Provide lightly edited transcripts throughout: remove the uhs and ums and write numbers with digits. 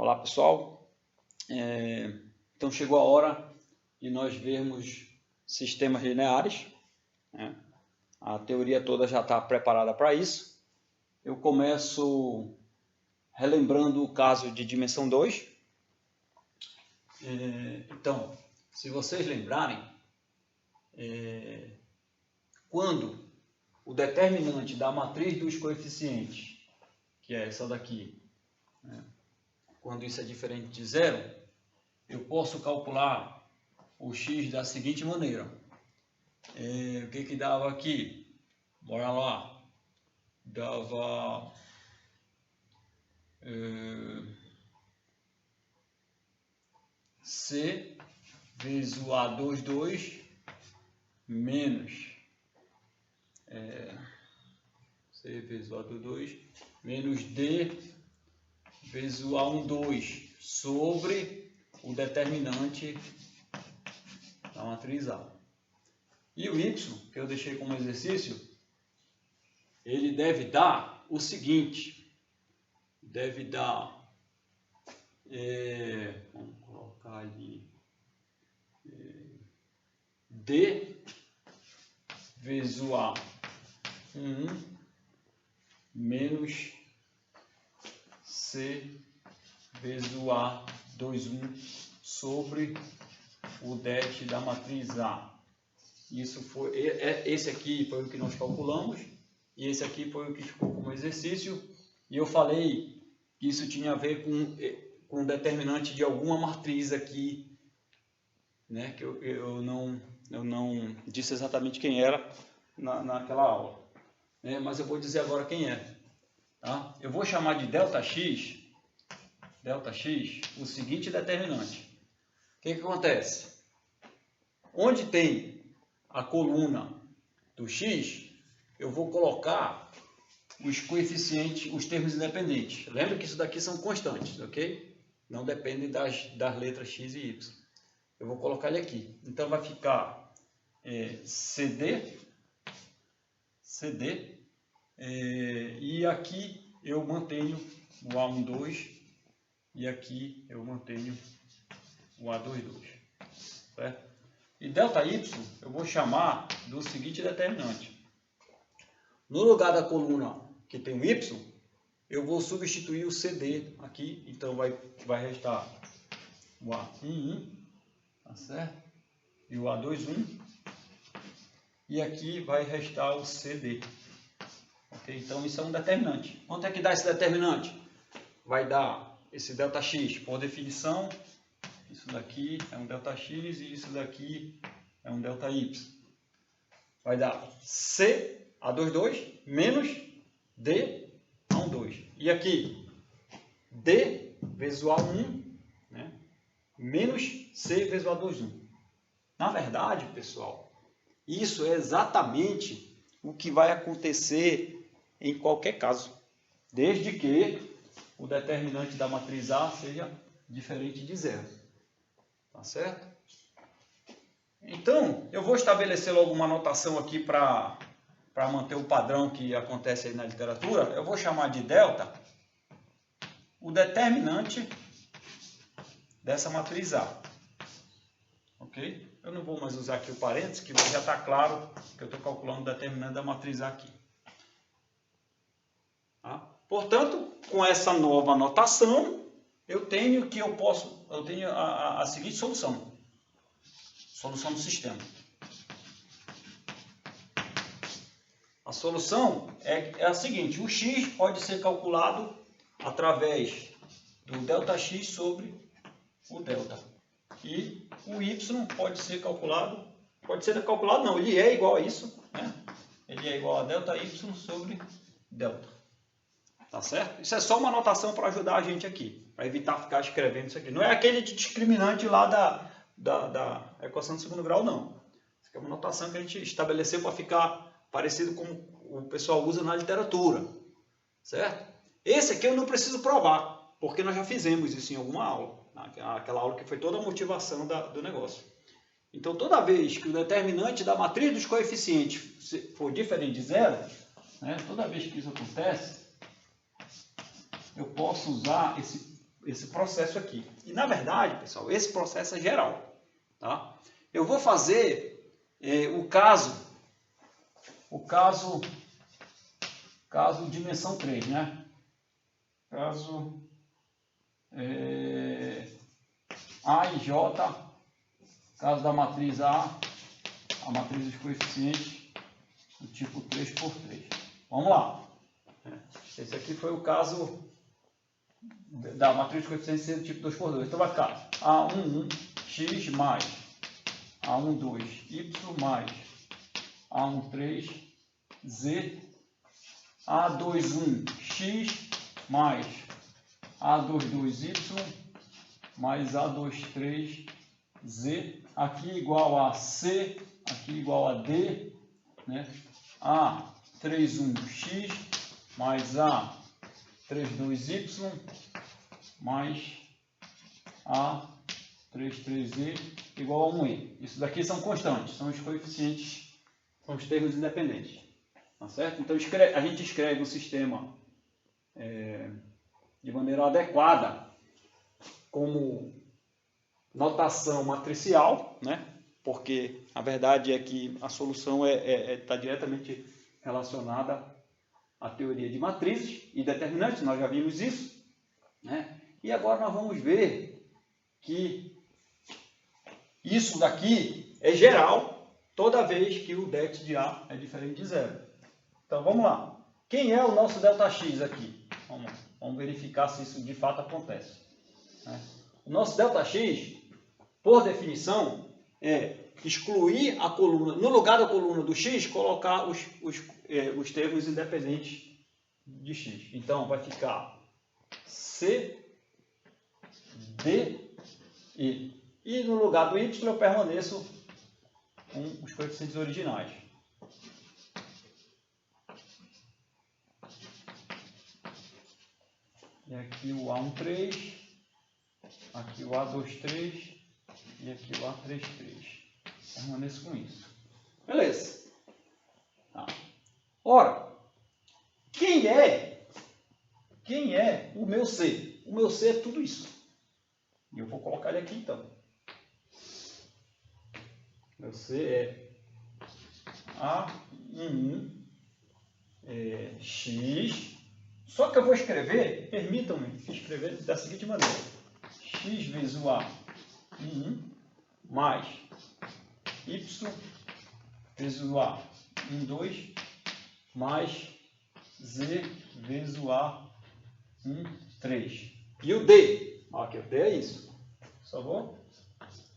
Olá pessoal, então chegou a hora de nós vermos sistemas lineares, né? A teoria toda já está preparada para isso. Eu começo relembrando o caso de dimensão 2. Então, se vocês lembrarem, quando o determinante da matriz dos coeficientes, que é essa daqui, né? Quando isso é diferente de zero, eu posso calcular o x da seguinte maneira. O que dava aqui? Bora lá. Dava C vezes o A22 menos C vezes o A22 menos D vezes o A12 sobre o determinante da matriz A. E o y, que eu deixei como exercício, ele deve dar o seguinte, deve dar, vamos colocar ali, D vezes o A11 menos C vezes o A21 sobre o det da matriz A. Isso foi, esse aqui foi o que nós calculamos e esse aqui foi o que ficou como exercício. E eu falei que isso tinha a ver com o determinante de alguma matriz aqui, né? Que eu não disse exatamente quem era naquela aula, né? Mas eu vou dizer agora quem é. Tá? Eu vou chamar de ΔX o seguinte determinante. O que acontece? Onde tem a coluna do x, eu vou colocar os coeficientes, os termos independentes. Lembra que isso daqui são constantes, ok? Não dependem das letras x e y. Eu vou colocar ele aqui. Então vai ficar CD, e aqui eu mantenho o A12 e aqui eu mantenho o A22, certo? E ΔY eu vou chamar do seguinte determinante. No lugar da coluna que tem o y, eu vou substituir o CD aqui, então vai restar o A11, tá certo? E o A21, e aqui vai restar o CD. Ok? Então isso é um determinante. Quanto é que dá esse determinante? Vai dar esse ΔX, por definição, isso daqui é um ΔX e isso daqui é um ΔY. Vai dar C A22 menos D A12. E aqui, D vezes o A1, né, menos C vezes o A21. Na verdade, pessoal, isso é exatamente o que vai acontecer em qualquer caso, desde que o determinante da matriz A seja diferente de zero. Tá certo? Então, eu vou estabelecer logo uma notação aqui para manter o padrão que acontece aí na literatura. Eu vou chamar de delta o determinante dessa matriz A. Ok? Eu não vou mais usar aqui o parênteses, que já está claro que eu estou calculando o determinante da matriz A aqui. Tá? Portanto, com essa nova notação, eu tenho a seguinte solução. Solução do sistema. A solução é a seguinte: o x pode ser calculado através do ΔX sobre o delta. E o y pode ser calculado não, ele é igual a isso, né? Ele é igual a ΔY sobre delta. Tá certo? Isso é só uma anotação para ajudar a gente aqui, para evitar ficar escrevendo isso aqui. Não é aquele de discriminante lá da equação de segundo grau, não. Isso aqui é uma notação que a gente estabeleceu para ficar parecido com o pessoal usa na literatura. Certo? Esse aqui eu não preciso provar, porque nós já fizemos isso em alguma aula. Aquela aula que foi toda a motivação do negócio. Então, toda vez que o determinante da matriz dos coeficientes for diferente de zero, né, toda vez que isso acontece, eu posso usar esse processo aqui. E na verdade, pessoal, esse processo é geral. Tá? Eu vou fazer o caso dimensão 3, né? Caso A e J, caso da matriz A matriz dos coeficientes do tipo 3×3. Vamos lá. Esse aqui foi o caso da matriz dos coeficientes ser do tipo 2×2. Então vai ficar A11x mais A12y mais A13z, A21x mais A22y mais A23z, aqui igual a C, aqui igual a D, né? A31x mais A32y mais A33z igual a 1e. Isso daqui são constantes, são os coeficientes, são os termos independentes. Tá certo? Então a gente escreve o sistema de maneira adequada como notação matricial, né? Porque a verdade é que a solução está diretamente relacionada à teoria de matrizes e determinantes, nós já vimos isso, né? E agora nós vamos ver que isso daqui é geral toda vez que o det de A é diferente de zero. Então vamos lá. Quem é o nosso ΔX aqui? Vamos verificar se isso de fato acontece, né? O nosso ΔX, por definição, é excluir a coluna, no lugar da coluna do x, colocar os termos independentes de x. Então vai ficar C, D, E. E no lugar do y eu permaneço com os coeficientes originais. E aqui o A13, aqui o A23 e aqui o A33. Permaneço com isso. Beleza. Tá. Ora, quem é o meu C? O meu C é tudo isso. E eu vou colocar ele aqui então. Meu C é A11 x. Só que eu vou escrever, permitam-me escrever da seguinte maneira: x vezes o A11 mais y vezes o A12 mais z vezes o A13. E o D? Aqui, o D é isso. Só vou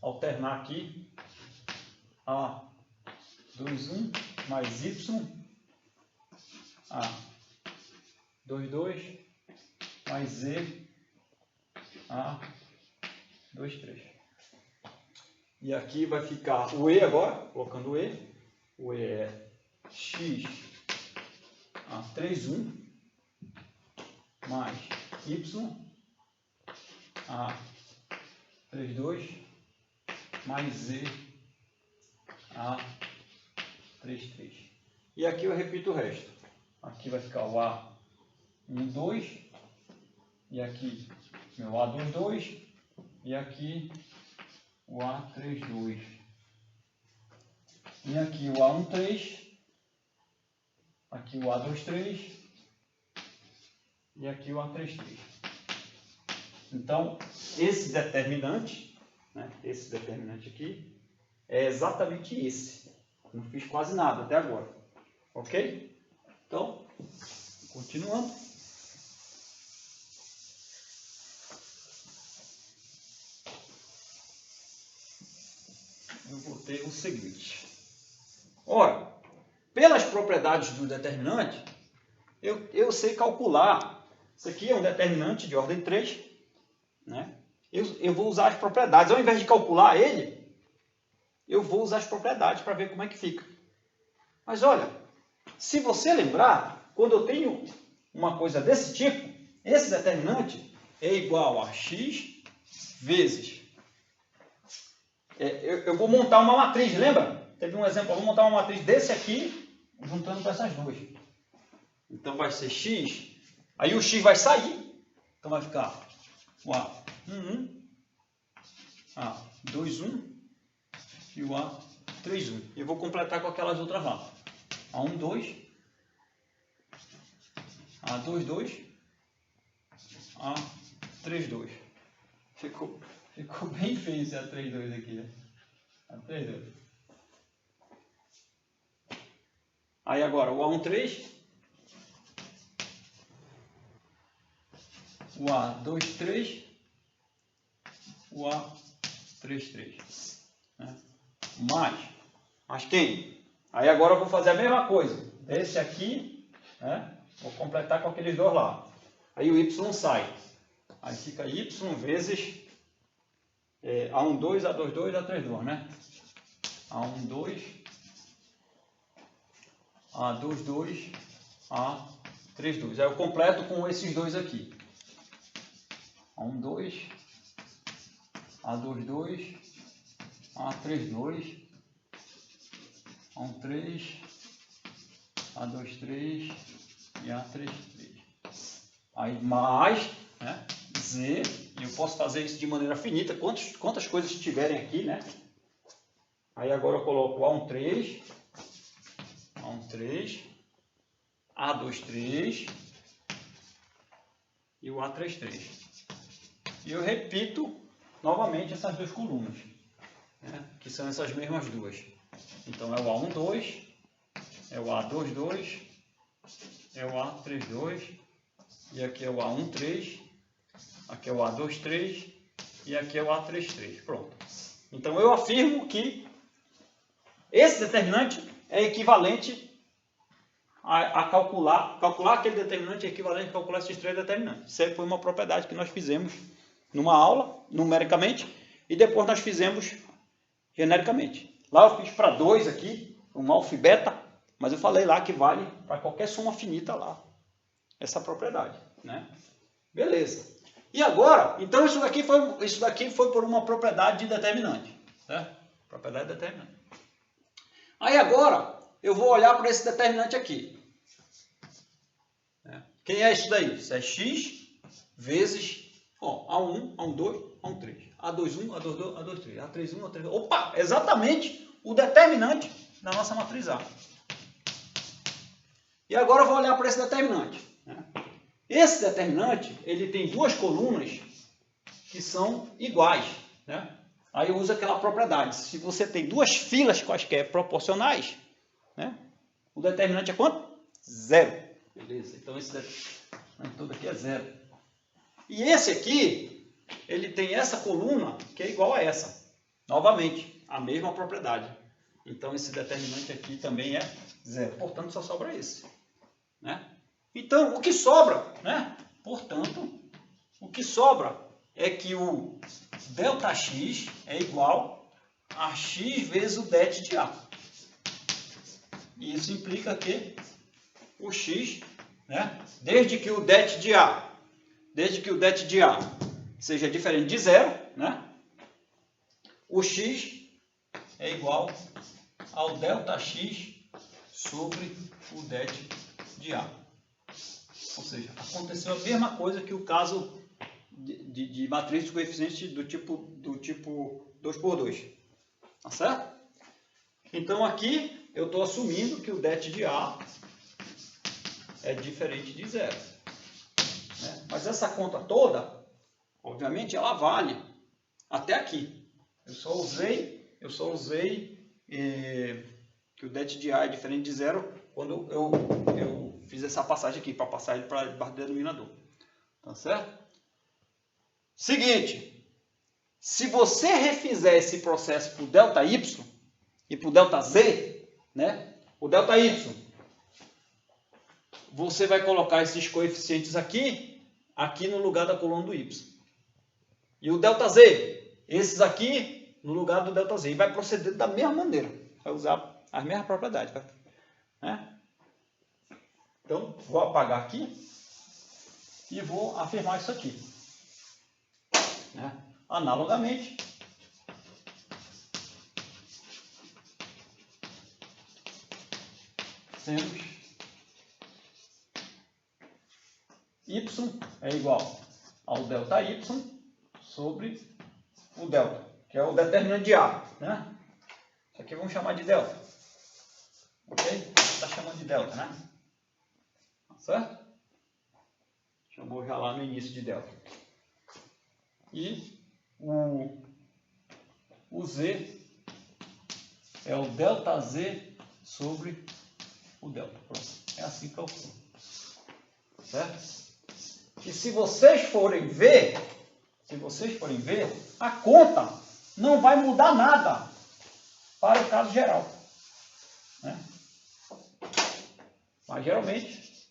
alternar aqui A21 mais y, A22 mais z, A23. E aqui vai ficar o E agora, colocando o E. O E é x A31 mais y A32 mais z A33. E aqui eu repito o resto. Aqui vai ficar o A12 e aqui meu A22 e aqui o A32. E aqui o A13, aqui o A23 e aqui o A33. Então, esse determinante, né, esse determinante aqui, é exatamente esse. Não fiz quase nada até agora. Ok? Então, continuando. Eu vou ter o seguinte. Ora, pelas propriedades do determinante, eu sei calcular. Isso aqui é um determinante de ordem 3. Né? Eu vou usar as propriedades. Ao invés de calcular ele, eu vou usar as propriedades para ver como é que fica. Mas olha, se você lembrar, quando eu tenho uma coisa desse tipo, esse determinante é igual a x vezes... eu vou montar uma matriz, lembra? Teve um exemplo, eu vou montar uma matriz desse aqui, juntando com essas duas. Então vai ser x, aí o x vai sair, então vai ficar o A11, A21 e o A31. Eu vou completar com aquelas outras lá. A12, A22, A32. Ficou bem feio esse A32 aqui, né? A32. Aí agora o A13, o A23, o A33. Né? Mas quem? Aí agora eu vou fazer a mesma coisa. Esse aqui, né? Vou completar com aqueles dois lá. Aí o Y sai. Aí fica Y vezes A12, A22, A32, né? A12, A22, A32. Aí eu completo com esses dois aqui. A12, A22, A32, A13, A23 e A33. Aí mais, né? Z, e eu posso fazer isso de maneira finita, quantas coisas tiverem aqui, né? Aí agora eu coloco A13, A23 e o A33. E eu repito novamente essas duas colunas, né? Que são essas mesmas duas. Então é o A12, é o A22, é o A32, e aqui é o A13, aqui é o A23 e aqui é o A33. Pronto. Então eu afirmo que esse determinante é equivalente a calcular aquele determinante é equivalente a calcular esses três determinantes. Isso aí foi uma propriedade que nós fizemos numa aula, numericamente, e depois nós fizemos genericamente. Lá eu fiz para 2 aqui, um alfa e beta, mas eu falei lá que vale para qualquer soma finita lá, essa propriedade, né? Beleza. E agora, então isso daqui foi por uma propriedade de determinante, certo? Propriedade de determinante. Aí agora, eu vou olhar para esse determinante aqui. Quem é isso daí? Isso é x vezes A1, A12, A13. A21, A22, A23. A31, A32. Opa! Exatamente o determinante da nossa matriz A. E agora eu vou olhar para esse determinante. Esse determinante, ele tem duas colunas que são iguais, né? Aí eu uso aquela propriedade. Se você tem duas filas quaisquer proporcionais, né? O determinante é quanto? 0. Beleza, então esse determinante todo aqui é 0. E esse aqui, ele tem essa coluna que é igual a essa. Novamente, a mesma propriedade. Então esse determinante aqui também é 0. Portanto, só sobra esse, né? Então, o que sobra, né? Portanto, o que sobra é que o ΔX é igual a x vezes o det de A. E isso implica que o x, né? Desde que o det de A seja diferente de 0, né? O x é igual ao ΔX sobre o det de A. Ou seja, aconteceu a mesma coisa que o caso de matriz de coeficientes do tipo 2×2. Tá certo? Então aqui eu estou assumindo que o det de A é diferente de 0. Né? Mas essa conta toda, obviamente, ela vale até aqui. Eu só usei que o det de A é diferente de 0 quando eu fiz essa passagem aqui, para passar ele para debaixo do denominador. Tá certo? Seguinte, se você refizer esse processo para o ΔY e para o ΔZ, né? O ΔY, você vai colocar esses coeficientes aqui no lugar da coluna do Y. E o ΔZ, esses aqui no lugar do ΔZ. E vai proceder da mesma maneira. Vai usar as mesmas propriedades. Né? Então, vou apagar aqui e vou afirmar isso aqui. Né? Analogamente, temos y é igual ao ΔY sobre o delta, que é o determinante de A, né? Isso aqui vamos chamar de delta. Ok? Está chamando de delta, né? Certo? Chamou já lá no início de delta. E o Z é o ΔZ sobre o delta. Pronto. É assim que calcula. Certo? E se vocês forem ver, a conta não vai mudar nada para o caso geral, né? Mas geralmente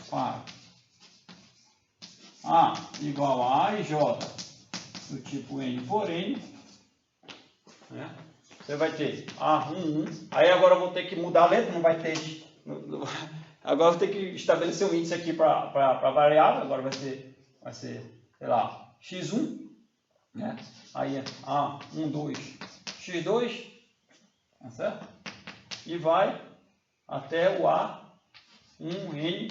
para A igual a A e J do tipo N por N, né? Você vai ter A11, aí agora eu vou ter que mudar a letra, não vai ter, agora eu vou ter que estabelecer um índice aqui para variável, agora vai ser, sei lá, x1, né? Aí é A12, x2, tá certo? E vai até o A1N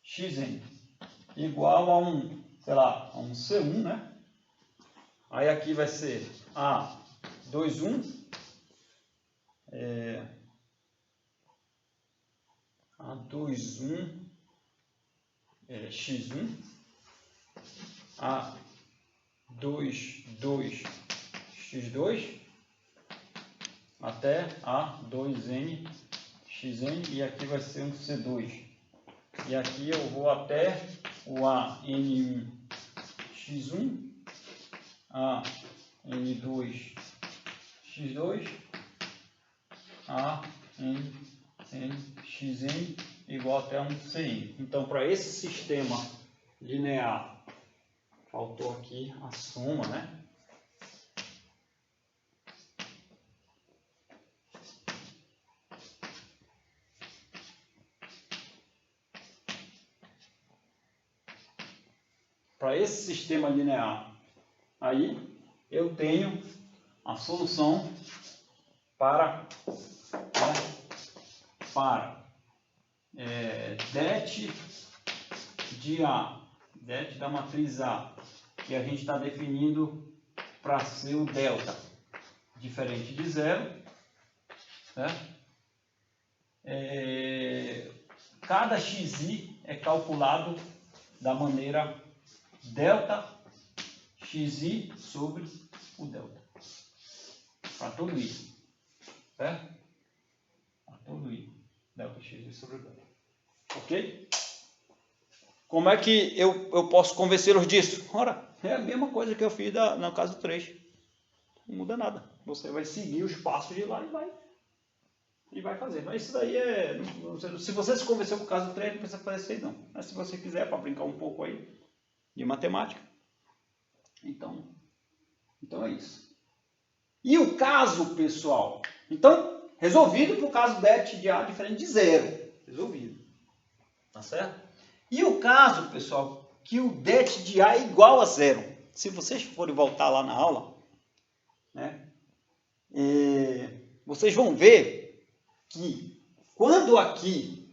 xn, igual a sei lá, a um C1, né? Aí aqui vai ser A21, A21 x1, A22 x2, até A2n xn, e aqui vai ser um C2. E aqui eu vou até o AN1 x1, AN2 x2, AN xn igual até um CN. Então, para esse sistema linear, faltou aqui a soma, né? Para esse sistema linear, aí eu tenho a solução para det de A, det da matriz A, que a gente está definindo para ser o delta diferente de zero, certo? Cada xi é calculado da maneira delta xi sobre o delta, para todo i, certo? Para todo i, delta xi sobre o delta. Ok? Como é que eu posso convencê-los disso? Ora, é a mesma coisa que eu fiz no caso 3. Não muda nada. Você vai seguir os passos de lá e vai fazer. Mas isso daí se você se convenceu com o caso 3, não precisa fazer isso aí não. Mas se você quiser, para brincar um pouco aí de matemática, então é isso. E o caso, pessoal? Então, resolvido para o caso det de A diferente de zero. Resolvido. Tá certo? E o caso, pessoal, que o det de A é igual a zero. Se vocês forem voltar lá na aula, né, vocês vão ver que quando aqui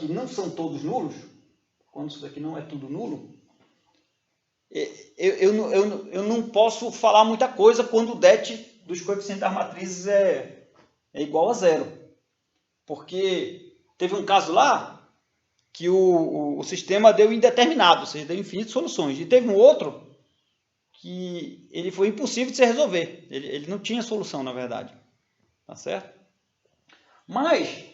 não são todos nulos, quando isso daqui não é tudo nulo, eu não posso falar muita coisa quando o det dos coeficientes das matrizes é igual a zero. Porque teve um caso lá que o sistema deu indeterminado, ou seja, deu infinitas soluções. E teve um outro que ele foi impossível de se resolver. Ele não tinha solução, na verdade. Tá certo? Mas,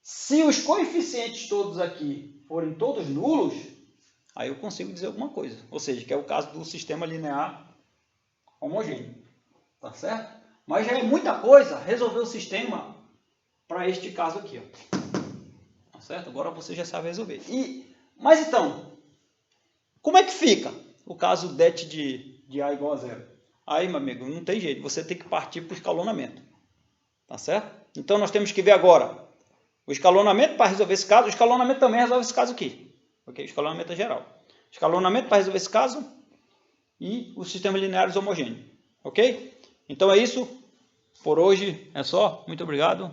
se os coeficientes todos aqui forem todos nulos, aí eu consigo dizer alguma coisa. Ou seja, que é o caso do sistema linear homogêneo. Tá certo? Mas já é muita coisa resolver o sistema para este caso aqui. Ó. Tá certo? Agora você já sabe resolver. Mas então, como é que fica o caso det de A igual a zero? Aí, meu amigo, não tem jeito. Você tem que partir para o escalonamento. Tá certo? Então, nós temos que ver agora o escalonamento para resolver esse caso. O escalonamento também resolve esse caso aqui. Ok? O escalonamento é geral. Escalonamento para resolver esse caso. e os sistemas lineares homogêneos. Ok? Então é isso. Por hoje é só. Muito obrigado.